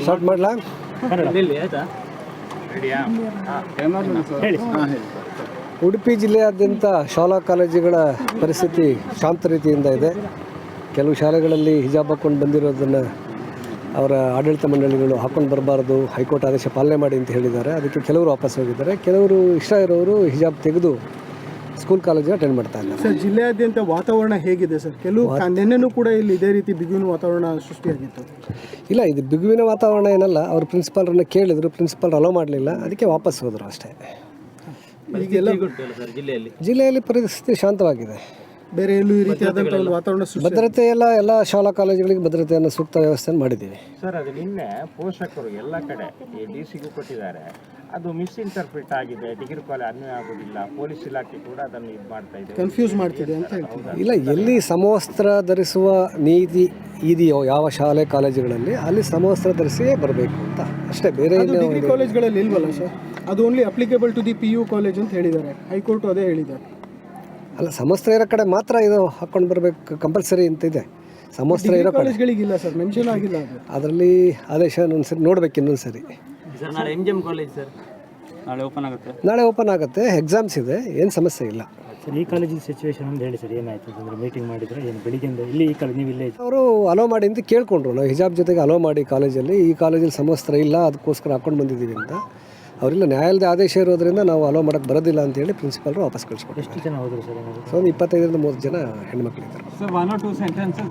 Start ಮಾಡಲಾ? ಉಡುಪಿ ಜಿಲ್ಲೆಯಾದ್ಯಂತ ಶಾಲಾ ಕಾಲೇಜುಗಳ ಪರಿಸ್ಥಿತಿ ಶಾಂತ ರೀತಿಯಿಂದ ಇದೆ. ಕೆಲವು ಶಾಲೆಗಳಲ್ಲಿ ಹಿಜಾಬ್ ಹಾಕ್ಕೊಂಡು ಬಂದಿರೋದನ್ನು ಅವರ ಆಡಳಿತ ಮಂಡಳಿಗಳು ಹಾಕ್ಕೊಂಡು ಬರಬಾರ್ದು, ಹೈಕೋರ್ಟ್ ಆದೇಶ ಪಾಲನೆ ಮಾಡಿ ಅಂತ ಹೇಳಿದ್ದಾರೆ. ಅದಕ್ಕೆ ಕೆಲವರು ವಾಪಸ್ ಹೋಗಿದ್ದಾರೆ. ಕೆಲವರು ಇಷ್ಟ ಇರೋರು ಹಿಜಾಬ್ ತೆಗೆದು ಸ್ಕೂಲ್ ಕಾಲೇಜಿಗೆ ಅಟೆಂಡ್ ಮಾಡ್ತಾ ಇದ್ದಾರೆ. ಸರ್, ಜಿಲ್ಲೆಯಾದ್ಯಂತ ವಾತಾವರಣ ಹೇಗಿದೆ ಸರ್? ಕೆಲವು ನಿನ್ನೆನೂ ಕೂಡ ಇಲ್ಲಿ ಇದೇ ರೀತಿ ಬಿಗುವಿನ ವಾತಾವರಣ ಸೃಷ್ಟಿಯಾಗಿತ್ತು. ಇಲ್ಲ, ಇದು ಬಿಗುವಿನ ವಾತಾವರಣ ಏನಲ್ಲ. ಅವರು ಪ್ರಿನ್ಸಿಪಾಲ್ರನ್ನ ಕೇಳಿದರು, ಪ್ರಿನ್ಸಿಪಾಲ್ ಅಲೋ ಮಾಡಲಿಲ್ಲ, ಅದಕ್ಕೆ ವಾಪಸ್ ಹೋದರು ಅಷ್ಟೇ. ಜಿಲ್ಲೆಯಲ್ಲಿ ಪರಿಸ್ಥಿತಿ ಶಾಂತವಾಗಿದೆ. ಬೇರೆ ಎಲ್ಲೂ ಈ ರೀತಿಯಾದಂಥ ಒಂದು ವಾತಾವರಣ ಭದ್ರತೆ ಎಲ್ಲ ಶಾಲಾ ಕಾಲೇಜುಗಳಿಗೆ ಭದ್ರತೆಯನ್ನು ಸೂಕ್ತ ವ್ಯವಸ್ಥೆಯನ್ನು ಮಾಡಿದ್ದೀವಿ ಸರ್. ಅದು ನಿನ್ನೆ ಪೋಷಕರು ಎಲ್ಲ ಕಡೆ DC ಕೊಟ್ಟಿದ್ದಾರೆ. ಅದು ಮಿಸ್ಇಂಟರ್ಪ್ರಿಟ್ ಆಗಿದೆ, ಡಿಗ್ರಿ ಕಾಲೇಜ್ ಅನ್ವಯ ಆಗೋದಿಲ್ಲ, ಪೊಲೀಸ್ ಇಲಾಖೆ ಕೂಡ ಅದನ್ನು ಇದು ಮಾಡ್ತಾ ಇದೆ, ಕನ್ಫ್ಯೂಸ್ ಮಾಡ್ತಿದೆ ಅಂತ ಹೇಳ್ತಿದ್ದಾರೆ. ಇಲ್ಲ, ಎಲ್ಲಿ ಸಮವಸ್ತ್ರ ಧರಿಸುವ ನೀತಿ ಇದೆಯೋ ಯಾವ ಶಾಲೆ ಕಾಲೇಜುಗಳಲ್ಲಿ ಅಲ್ಲಿ ಸಮವಸ್ತ್ರ ಧರಿಸಿಯೇ ಬರಬೇಕು ಅಂತ ಅಷ್ಟೇ. ಬೇರೆ ಡಿಗ್ರಿ ಕಾಲೇಜ್ಗಳಲ್ಲಿ ಇಲ್ವಲ್ಲ ಸರ್? ಅದು only applicable to the PU college ಅಂತ ಹೇಳಿದ್ದಾರೆ. ಹೈಕೋರ್ಟ್ ಅದೇ ಹೇಳಿದ್ದಾರೆ. ಅಲ್ಲ, ಸಮವಸ್ತ್ರ ಇರೋ ಕಡೆ ಮಾತ್ರ ಇದು ಹಾಕ್ಕೊಂಡು ಬರಬೇಕು, ಕಂಪಲ್ಸರಿ ಅಂತ ಇದೆ. ಸಮವಸ್ತ್ರ ಇರೋ ಕಾಲೇಜ್ಗಳಿಗಿಲ್ಲ ಸರ್, ಮೆನ್ಷನ್ ಆಗಿಲ್ಲ ಅದು. ಅದರಲ್ಲಿ ಆದೇಶ ಒಂದ್ಸರಿ ನೋಡ್ಬೇಕು. ಇನ್ನೊಂದ್ಸರಿ ನಾಳೆ MGM ಕಾಲೇಜ್ ಸರ್ ನಾಳೆ ಓಪನ್ ಆಗುತ್ತೆ. ಎಕ್ಸಾಮ್ಸ್ ಇದೆ, ಏನು ಸಮಸ್ಯೆ ಇಲ್ಲ ಸರ್. ಈ ಕಾಲೇಜಿನ ಸಿಚುವೇಶನ್ ಅಂತ ಹೇಳಿ ಸರ್, ಏನಾಯ್ತು ಅಂದರೆ ಮೀಟಿಂಗ್ ಮಾಡಿದರೆ ಏನು ಬೆಳಿಗ್ಗೆಯಿಂದ ಇಲ್ಲಿ ಈ ಕಾಲೇಜ್ ನೀವು ಇಲ್ಲೇ ಅವರು ಅಲೋ ಮಾಡಿ ಅಂತ ಕೇಳ್ಕೊಂಡ್ರು. ನಾವು ಹಿಜಾಬ್ ಜೊತೆಗೆ ಅಲೋ ಮಾಡಿ ಕಾಲೇಜಲ್ಲಿ, ಈ ಕಾಲೇಜಲ್ಲಿ ಸಮವಸ್ತ್ರ ಇಲ್ಲ, ಅದಕ್ಕೋಸ್ಕರ ಹಾಕ್ಕೊಂಡು ಬಂದಿದ್ದೀವಿ ಅಂತ. ಅವರಿಲ್ಲ, ನ್ಯಾಯಾಲಯದ ಆದೇಶ ಇರೋದ್ರಿಂದ ನಾವು ಅಲೋ ಮಾಡೋಕ್ಕೆ ಬರೋದಿಲ್ಲ ಅಂತೇಳಿ ಪ್ರಿನ್ಸಿಪಾಲ್ರು ವಾಪಸ್ ಕಳಿಸ್ಕೊಡ್ತಾರೆ. ಎಷ್ಟು ಜನ ಹೋದರು ಸರ್? ಸೊ ಒಂದು 25ರಿಂದ 30 ಜನ ಹೆಣ್ಮಕ್ಳಿದ್ದಾರೆ. Sir, 1 or 2 sentences